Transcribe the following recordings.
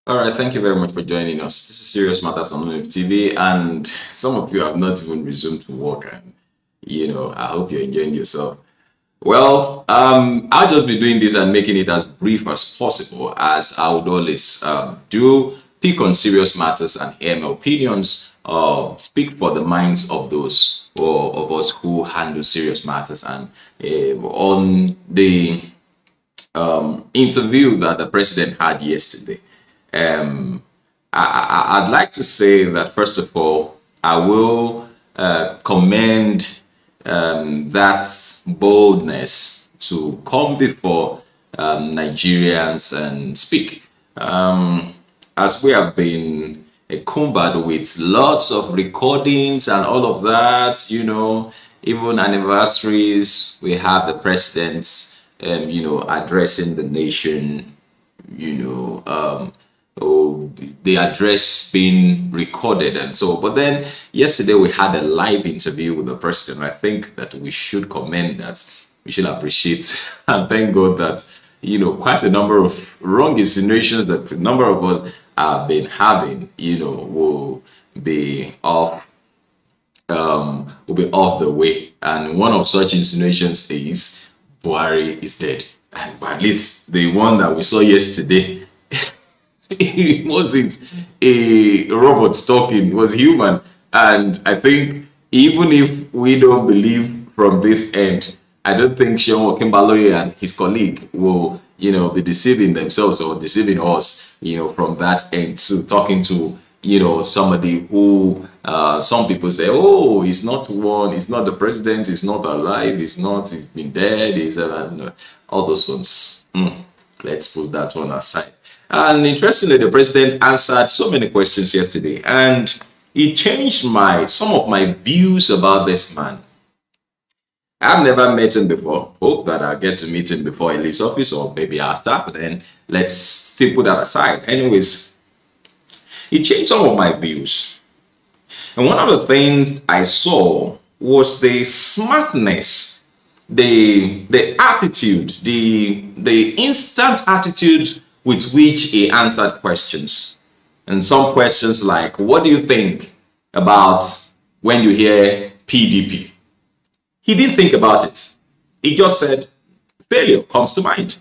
All right, thank you very much for joining us. This is Serious Matters on ONIF TV, and some of you have not even resumed to work, and I hope you're enjoying yourself. Well, I'll just be doing this and making it as brief as possible, as I would always do. Pick on serious matters and hear my opinions, speak for the minds of those or of us who handle serious matters. And on the interview that the president had yesterday. Um, I'd like to say that first of all, I will commend that boldness to come before Nigerians and speak. As we have been cumbered with lots of recordings and all of that, even anniversaries, we have the president's, addressing the nation, the address being recorded and so. But then yesterday we had a live interview with the president. I think that we should commend that. We should appreciate and thank God that quite a number of wrong insinuations that a number of us have been having, will be off the way. And one of such insinuations is Buhari is dead. And at least the one that we saw yesterday, it wasn't a robot talking, it was human. And I think even if we don't believe from this end, I don't think Seun Okinbaloye and his colleague will, be deceiving themselves or deceiving us, from that end to talking to, somebody who some people say, oh, he's not one, he's not the president, he's not alive, he's been dead, all those ones. Let's put that one aside. And interestingly, the president answered so many questions yesterday, and he changed some of my views about this man. I've never met him before. Hope that I'll get to meet him before he leaves office or maybe after, but then let's still put that aside. Anyways, he changed some of my views. And one of the things I saw was the smartness, the attitude, the instant attitude with which he answered questions. And some questions like, what do you think about when you hear PDP? He didn't think about it. He just said, failure comes to mind.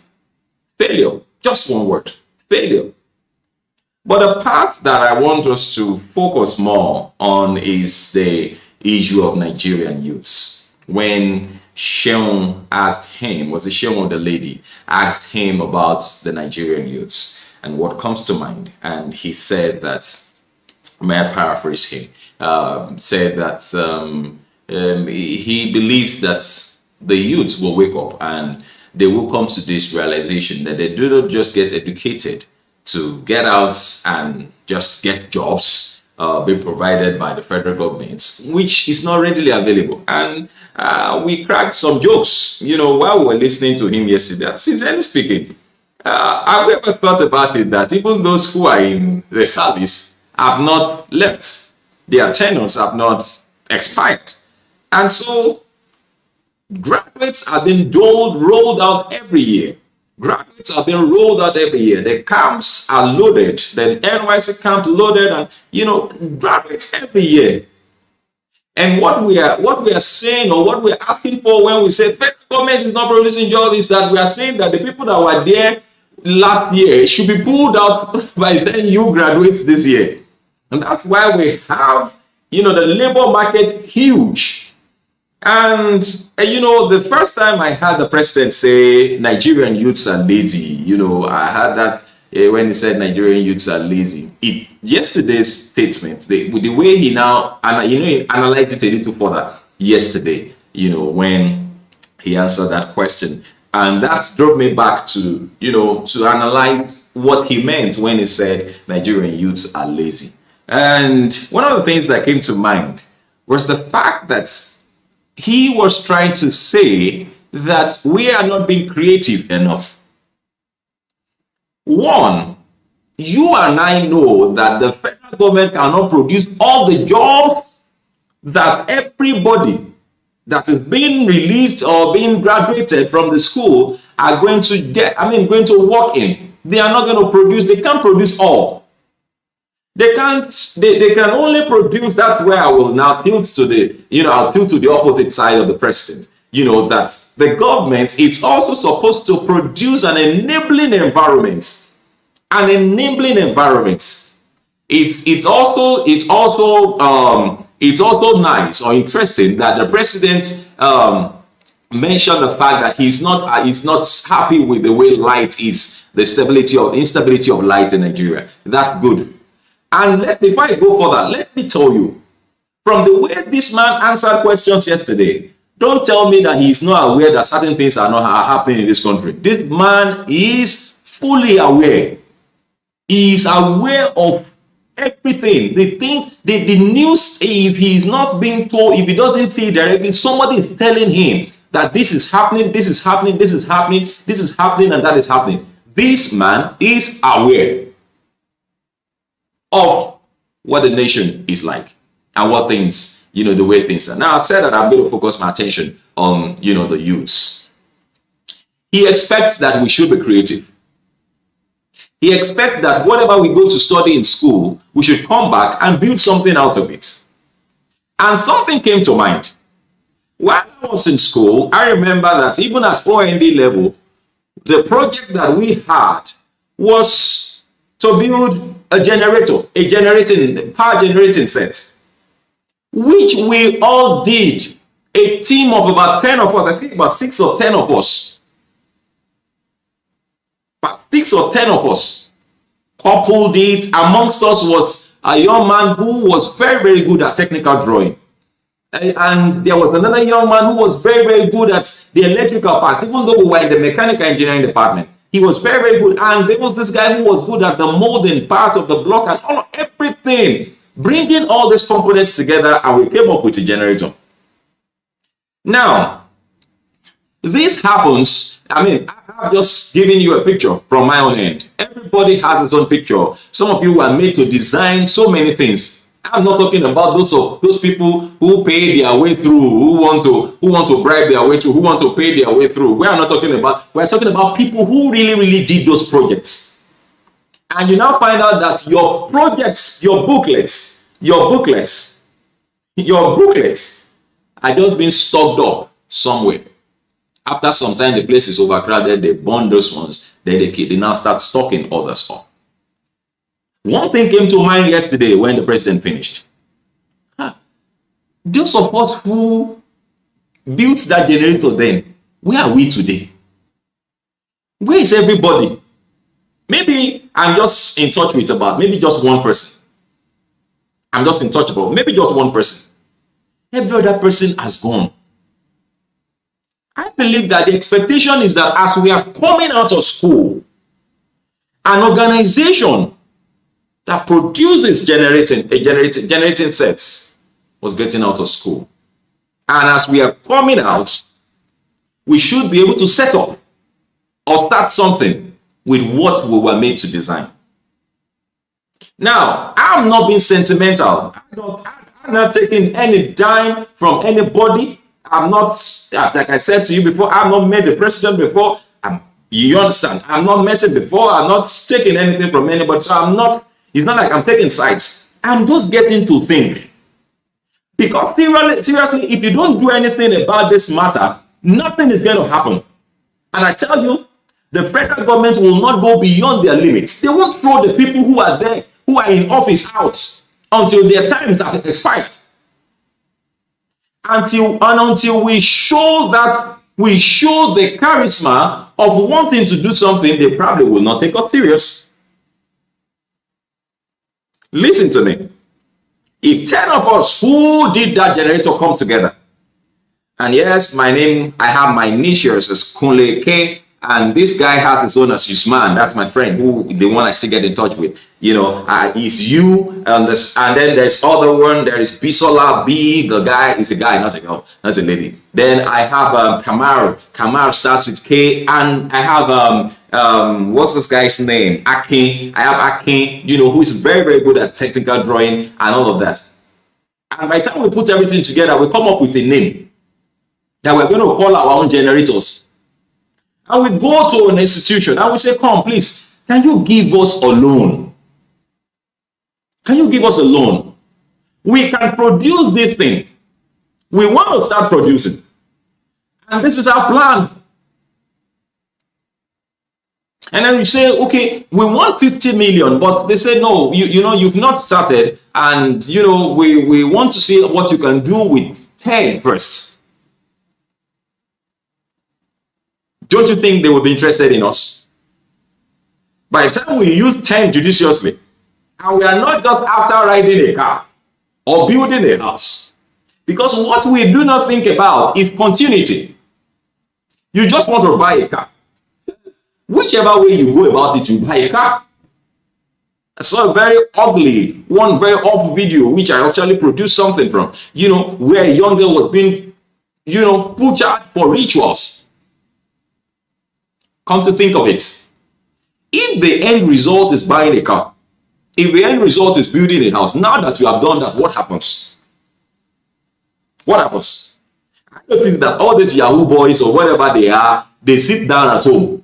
Failure, just one word, failure. But the part that I want us to focus more on is the issue of Nigerian youths. When Seun asked him, was it Seun or the lady, asked him about the Nigerian youths and what comes to mind. And he said that, may I paraphrase him, said that he believes that the youth will wake up and they will come to this realization that they do not just get educated to get out and just get jobs being provided by the federal government, which is not readily available. And we cracked some jokes, while we were listening to him yesterday. Sincerely speaking, have we ever thought about it that even those who are in the service have not left, their tenures have not expired? And so graduates are being rolled out every year. Graduates are being rolled out every year. The camps are loaded. The NYC camp loaded, and graduates every year. And what we are saying, or what we are asking for when we say federal government is not producing jobs, is that we are saying that the people that were there last year should be pulled out by the time you graduate this year. And that's why we have, the labor market huge. And, the first time I heard the president say Nigerian youths are lazy, I heard that when he said Nigerian youths are lazy. Yesterday's statement, with the way he now, he analyzed it a little further yesterday, when he answered that question. And that drove me back to, to analyze what he meant when he said Nigerian youths are lazy. And one of the things that came to mind was the fact that he was trying to say that we are not being creative enough. One, you and I know that the federal government cannot produce all the jobs that everybody that is being released or being graduated from the school are going to work in. they are not going to produce, they can't produce all. They can't, they can only produce. That's where I will now tilt to the, I'll tilt to the opposite side of the president. That the government is also supposed to produce an enabling environment. An enabling environment. It's also nice or interesting that the president mentioned the fact that he's not happy with the way light is, the instability of light in Nigeria. That's good. And before I go further, let me tell you, from the way this man answered questions yesterday, don't tell me that he's not aware that certain things are happening in this country. This man is fully aware. He is aware of everything. The things, the news, if he's not being told, if he doesn't see it directly, somebody is telling him that this is happening, this is happening, this is happening, this is happening, and that is happening. This man is aware of what the nation is like and what things, the way things are. Now, I've said that I'm going to focus my attention on, the youths. He expects that we should be creative. He expects that whatever we go to study in school, we should come back and build something out of it. And something came to mind. While I was in school, I remember that even at OND level, the project that we had was to build a generator, power generating set, which we all did. A team of about 10 of us, I think about 6 or 10 of us. But 6 or 10 of us coupled it. Amongst us was a young man who was very, very good at technical drawing. And there was another young man who was very, very good at the electrical part, even though we were in the mechanical engineering department. He was very, very good. And there was this guy who was good at the molding part of the block and everything. Bringing all these components together, and we came up with a generator. Now, this happens, I'm just giving you a picture from my own end. Everybody has his own picture. Some of you are made to design so many things. I'm not talking about those people who pay their way through, who want to bribe their way through, who want to pay their way through. We're talking about people who really, really did those projects. And you now find out that your projects, your booklets are just being stocked up somewhere. After some time, the place is overcrowded, they burn those ones, then they now start stocking others up. One thing came to mind yesterday when the president finished. Those of us who built that generator then, where are we today? Where is everybody? Maybe I'm just in touch with maybe just one person. I'm just in touch about maybe just one person. Every other person has gone. I believe that the expectation is that as we are coming out of school, an organization that produces generating sets was getting out of school. And as we are coming out, we should be able to set up or start something with what we were made to design. Now, I'm not being sentimental. I'm not taking any dime from anybody. I'm not, like I said to you before, I've not met the president before. You understand? I've not met him before. I'm not taking anything from anybody. So it's not like I'm taking sides. I'm just getting to think. Because seriously, if you don't do anything about this matter, nothing is going to happen. And I tell you, the federal government will not go beyond their limits. They won't throw the people who are there, who are in office out until their times are expired. Until we show the charisma of wanting to do something, they probably will not take us serious. Listen to me. If 10 of us who did that generator come together, and yes, I have my initials as Kunle K, and this guy has his own as Usman. That's my friend, the one I still get in touch with. Is you, and then there's other one. There is Bisola B. The guy is a guy, not a girl, not a lady. Then I have Kamar. Kamar starts with K, and I have what's this guy's name? Akin. I have Akin. Who is very, very good at technical drawing and all of that. And by the time we put everything together, we come up with a name that we're going to call our own generators. And we go to an institution and we say, come, please, Can you give us a loan? Can you give us a loan? We can produce this thing. We want to start producing. And this is our plan. And then you say, okay, we want 50 million, but they say, no, you know, you've not started. And, you know, we want to see what you can do with 10 first. Don't you think they will be interested in us? By the time we use 10 judiciously, and we are not just after riding a car or building a house, because what we do not think about is continuity. You just want to buy a car. Whichever way you go about it, you buy a car. I saw a very ugly, one very off video, which I actually produced something from, you know, where a young girl was being, you know, put out for rituals. Come to think of it, if the end result is buying a car, if the end result is building a house, now that you have done that, what happens? What happens? I notice that all these Yahoo boys or whatever they are, they sit down at home.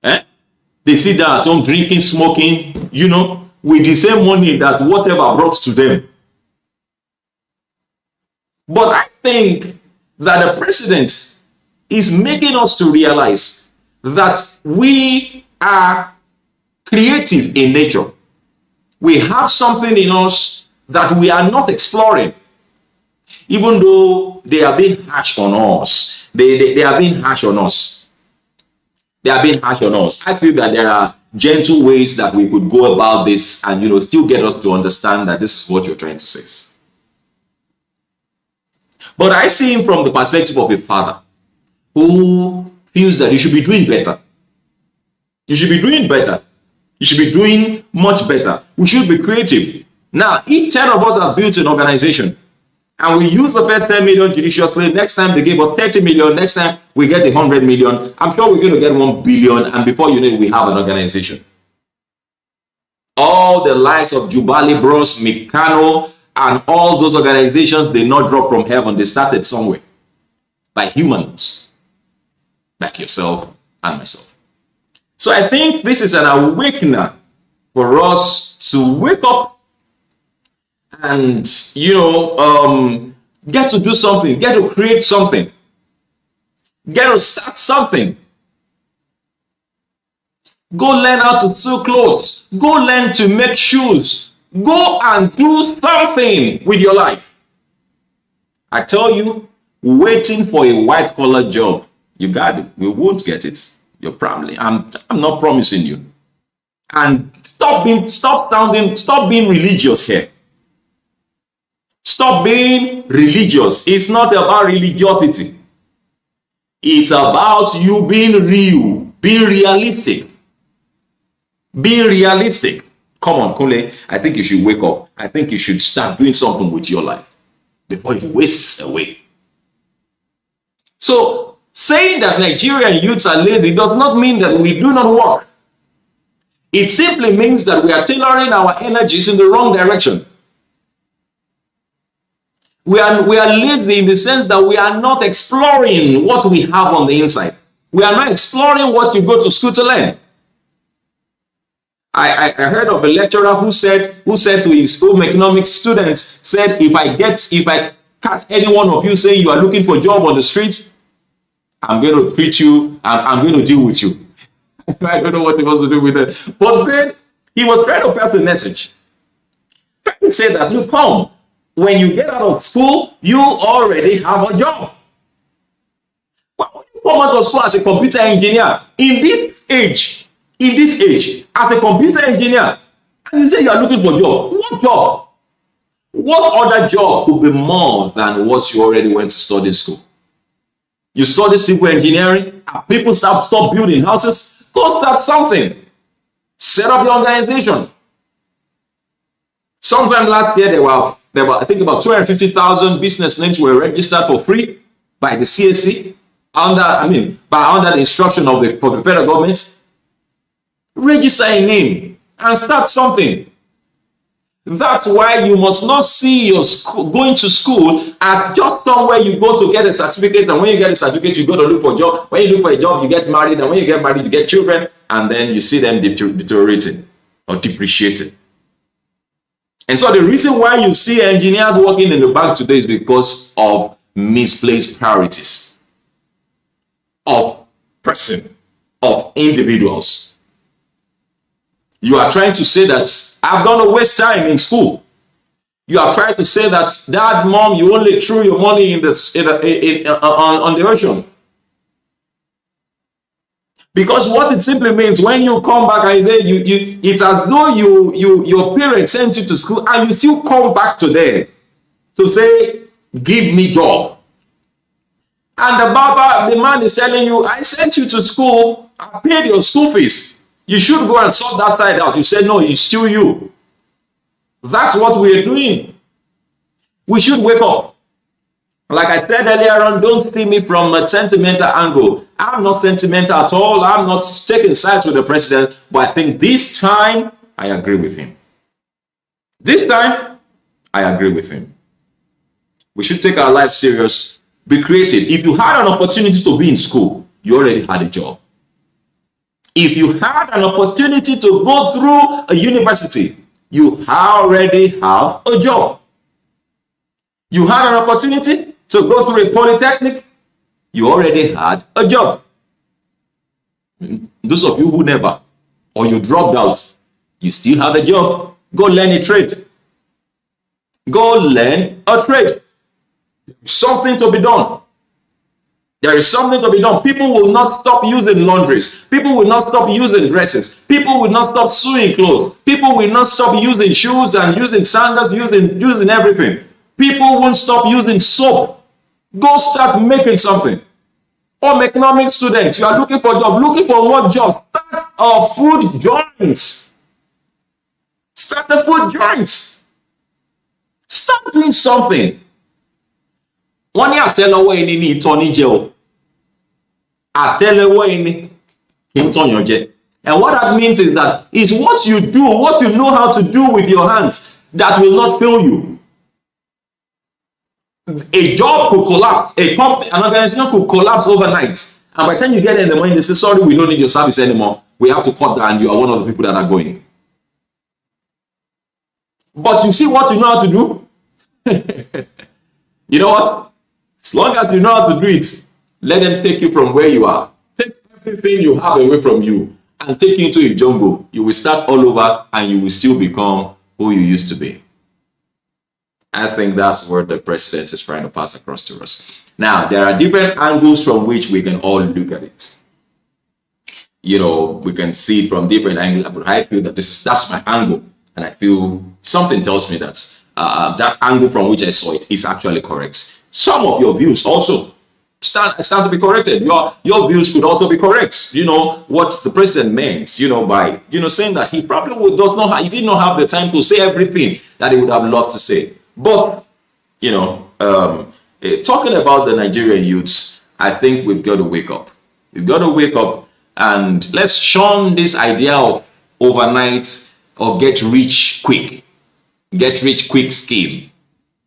They sit down at home drinking, smoking, you know, with the same money that whatever brought to them. But I think that the president is making us to realize that we are creative in nature. We have something in us that we are not exploring. Even though they are being harsh on us. They are being harsh on us. They are being harsh on us. I feel that there are gentle ways that we could go about this and, you know, still get us to understand that this is what you're trying to say. But I see him from the perspective of a father who feels that you should be doing better. You should be doing better. You should be doing much better. We should be creative. Now, if 10 of us have built an organization, and we use the first 10 million judiciously, next time they give us 30 million, next time we get 100 million, I'm sure we're going to get 1 billion, and before you know it, we have an organization. All the likes of Jubali Bros, Mikano, and all those organizations, they not drop from heaven. They started somewhere by humans, like yourself and myself. So I think this is an awakener for us to wake up and, you know, get to do something, get to create something, get to start something. Go learn how to sew clothes. Go learn to make shoes. Go and do something with your life. I tell you, waiting for a white-collar job, you got it. We won't get it. You're probably. I'm not promising you. And stop being religious here. Stop being religious. It's not about religiosity. It's about you being real, being realistic. Being realistic. Come on, Kule. I think you should wake up. I think you should start doing something with your life before you waste away. So, saying that Nigerian youths are lazy does not mean that we do not work. It simply means that we are tailoring our energies in the wrong direction. We are lazy in the sense that we are not exploring what we have on the inside. We are not exploring what you go to school to learn. I heard of a lecturer who said to his home economics students, said, if I catch any one of you saying you are looking for a job on the street, I'm going to treat you, I'm going to deal with you. I don't know what he wants to do with it. But then he was trying to pass a message. Trying to say that, look, come, when you get out of school, you already have a job. Well, when you come out of school as a computer engineer, in this age, as a computer engineer, and you say you are looking for a job, what job? What other job could be more than what you already went to study in school? You study civil engineering, and people stop building houses, go start something. Set up your organization. Sometime last year, there were I think about 250,000 business names were registered for free by the CAC under the instruction of the federal government. Register a name and start something. That's why you must not see your school, going to school as just somewhere you go to get a certificate, and when you get a certificate, you go to look for a job. When you look for a job, you get married, and when you get married, you get children, and then you see them deteriorating or depreciating. And so the reason why you see engineers working in the bank today is because of misplaced priorities of person, of individuals. You are trying to say that I've gone to waste time in school. You are trying to say that, Dad, Mom, you only threw your money on the ocean. Because what it simply means, when you come back and say it's as though your parents sent you to school and you still come back to them to say, give me job. And the man is telling you, I sent you to school, I paid your school fees. You should go and sort that side out. You said, no, it's still you. That's what we're doing. We should wake up. Like I said earlier on, don't see me from a sentimental angle. I'm not sentimental at all. I'm not taking sides with the president. But I think this time, I agree with him. This time, I agree with him. We should take our life serious. Be creative. If you had an opportunity to be in school, you already had a job. If you had an opportunity to go through a university, you already have a job. You had an opportunity to go through a polytechnic, you already had a job. Those of you who never, or you dropped out, you still have a job. Go learn a trade. Go learn a trade. Something to be done. There is something to be done. People will not stop using laundries. People will not stop using dresses. People will not stop sewing clothes. People will not stop using shoes and using sandals, using everything. People won't stop using soap. Go start making something. Home economics students, you are looking for a job. Looking for what job? Start a food joint. Start a food joint. Start doing something. Wọ́n ní àtẹ́lẹwọ́ ẹni ní ìtọ́ni jẹ o. Àtẹ́lẹwọ́ ẹni kì í tọ́yàn jẹ. And what that means is that it's what you do, what you know how to do with your hands that will not fail you. A job could collapse, an organization could collapse overnight. And by the time you get there in the morning, they say, sorry, we don't need your service anymore. We have to cut down, and you are one of the people that are going. But you see what you know how to do? You know what? As long as you know how to do it, let them take you from where you are. Take everything you have away from you and take you into a jungle. You will start all over and you will still become who you used to be. I think that's what the president is trying to pass across to us. Now, there are different angles from which we can all look at it. You know, we can see it from different angles, but I feel that that's my angle. And I feel something tells me that that angle from which I saw it is actually correct. Some of your views also stand to be corrected. Your views could also be correct. You know, what the president meant, you know, by, you know, saying that he probably he did not have the time to say everything that he would have loved to say. But, you know, talking about the Nigerian youths, I think we've got to wake up. We've got to wake up and let's shun this idea of overnight or get rich quick scheme.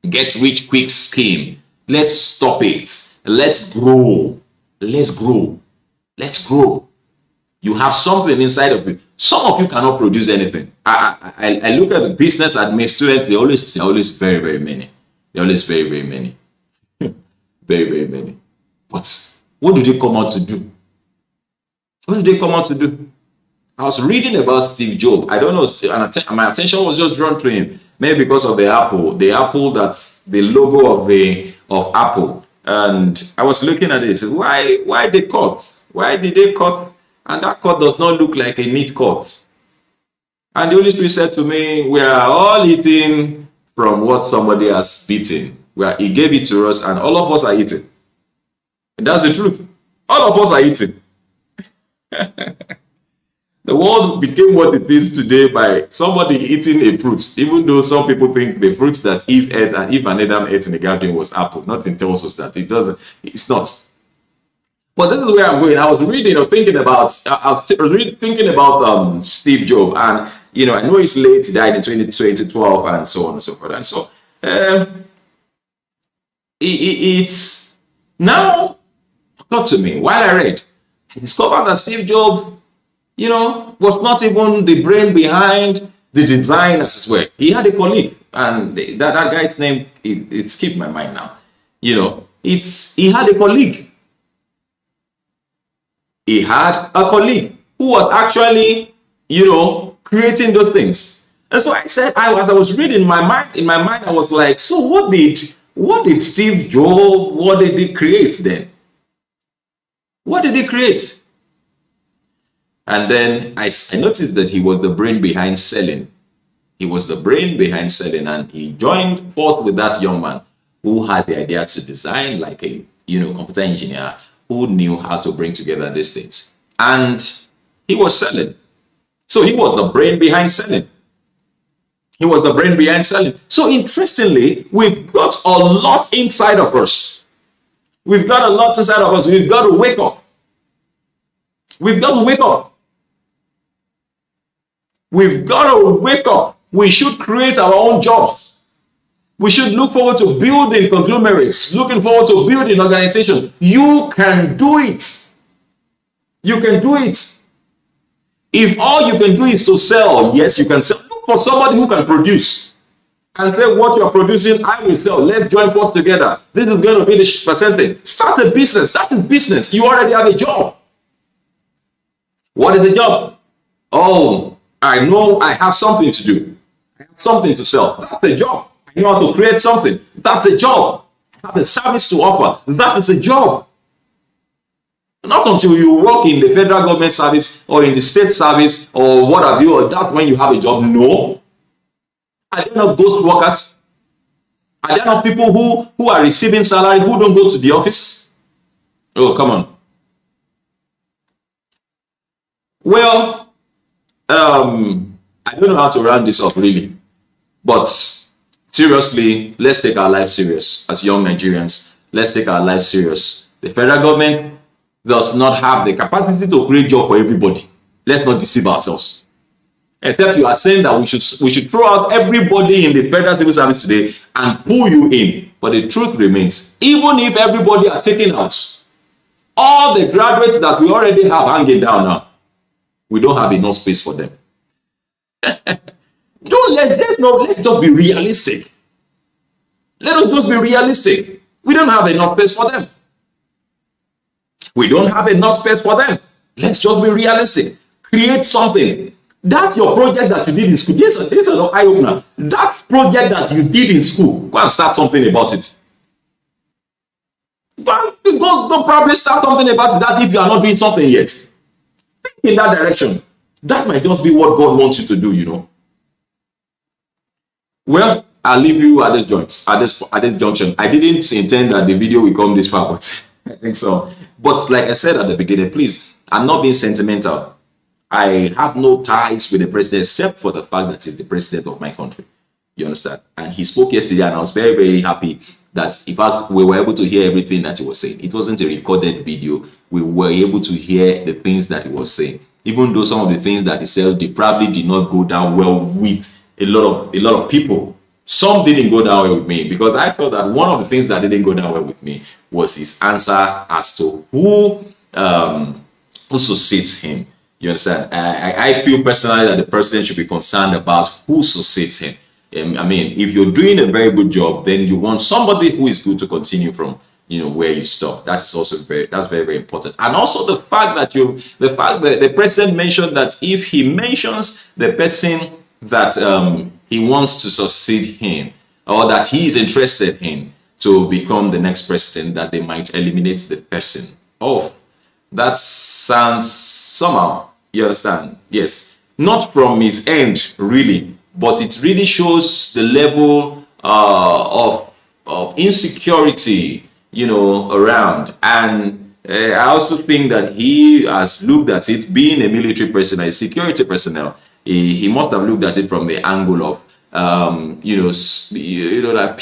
Get rich quick scheme. Let's stop it. Let's grow. Let's grow. Let's grow. You have something inside of you. Some of you cannot produce anything. I look at the business admin students, they're always very, very many. They're always very, very many. Very, very many. But what do they come out to do? What do they come out to do? I was reading about Steve Jobs. I don't know, and my attention was just drawn to him. Maybe because of the apple that's the logo of Apple. And I was looking at it. Why they cut? Why did they cut? And that cut does not look like a neat cut. And the Holy Spirit said to me, we are all eating from what somebody has beaten. He gave it to us and all of us are eating. And that's the truth. All of us are eating. The world became what it is today by somebody eating a fruit, even though some people think the fruits that Eve ate and Eve and Adam ate in the garden was apple. Nothing tells us that. It doesn't. It's not. But this is where I'm going. I was thinking about Steve Jobs, and I know it's late. He died in 2012 and so on and so forth. And so it's now occurred to me while I read, I discovered that Steve Jobs, was not even the brain behind the design, as it were. He had a colleague, and that guy's name, it skipped my mind now. He had a colleague. He had a colleague who was actually, creating those things. And so I said, as I was reading in my mind, I was like, so what did Steve Jobs, what did he create then? What did he create? And then I noticed that he was the brain behind selling. He was the brain behind selling, and he joined force with that young man who had the idea to design like a, computer engineer who knew how to bring together these things. And he was selling. So he was the brain behind selling. He was the brain behind selling. So interestingly, we've got a lot inside of us. We've got a lot inside of us. We've got to wake up. We've got to wake up. We've got to wake up. We should create our own jobs. We should look forward to building conglomerates, looking forward to building organizations. You can do it. You can do it. If all you can do is to sell, yes, you can sell. Look for somebody who can produce and say, what you're producing, I will sell. Let's join forces together. This is going to be the percentage. Start a business. Start a business. You already have a job. What is the job? Oh, I know I have something to do. I have something to sell. That's a job. I know how to create something. That's a job. I have a service to offer. That is a job. Not until you work in the federal government service or in the state service or what have you, or that's when you have a job. No. Are there not ghost workers? Are there not people who are receiving salary who don't go to the office? Oh, come on. Well, I don't know how to round this up really, but seriously, let's take our life serious as young Nigerians. Let's take our life serious. The federal government does not have the capacity to create job for everybody. Let's not deceive ourselves. Except you are saying that we should throw out everybody in the federal civil service today and pull you in. But the truth remains, even if everybody are taken out, all the graduates that we already have hanging down now, we don't have enough space for them. Let's just be realistic. Let us just be realistic. We don't have enough space for them. We don't have enough space for them. Let's just be realistic. Create something. That's your project that you did in school. This is an eye-opener. That project that you did in school, go and start something about it. Go probably start something about that if you are not doing something yet. Think in that direction. That might just be what God wants you to do, Well, I'll leave you at this junction. I didn't intend that the video will come this far, but I think so. But like I said at the beginning, please, I'm not being sentimental. I have no ties with the president except for the fact that he's the president of my country. You understand? And he spoke yesterday, and I was very, very happy that, in fact, we were able to hear everything that he was saying. It wasn't a recorded video. We were able to hear the things that he was saying. Even though some of the things that he said, they probably did not go down well with a lot of people. Some didn't go down well with me, because I felt that one of the things that didn't go down well with me was his answer as to who succeeds him. You understand? I feel personally that the president should be concerned about who succeeds him. I mean, if you're doing a very good job, then you want somebody who is good to continue from, where you stop. That is also very, very important. And also the fact that the president mentioned that if he mentions the person that he wants to succeed him, or that he is interested in to become the next president, that they might eliminate the person. Oh, that sounds somehow, you understand? Yes, not from his end really, but it really shows the level of insecurity, around. And I also think that he has looked at it, being a military personnel, a security personnel, he must have looked at it from the angle of that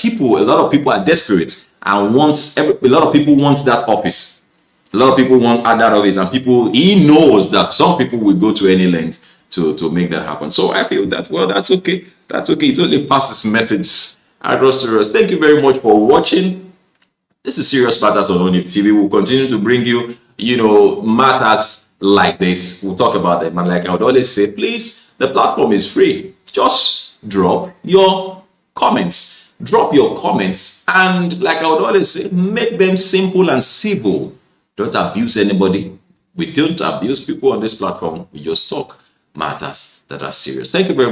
a lot of people are desperate and a lot of people want that office. A lot of people want that office, and he knows that some people will go to any length to make that happen. So I feel that, well, that's okay. That's okay. It only passes message across to us. Thank you very much for watching. This is Serious Matters on ONIF TV. We'll continue to bring you, matters like this. We'll talk about them. And like I would always say, please, the platform is free. Just drop your comments. Drop your comments. And like I would always say, make them simple and civil. Don't abuse anybody. We don't abuse people on this platform. We just talk matters that are serious. Thank you very much.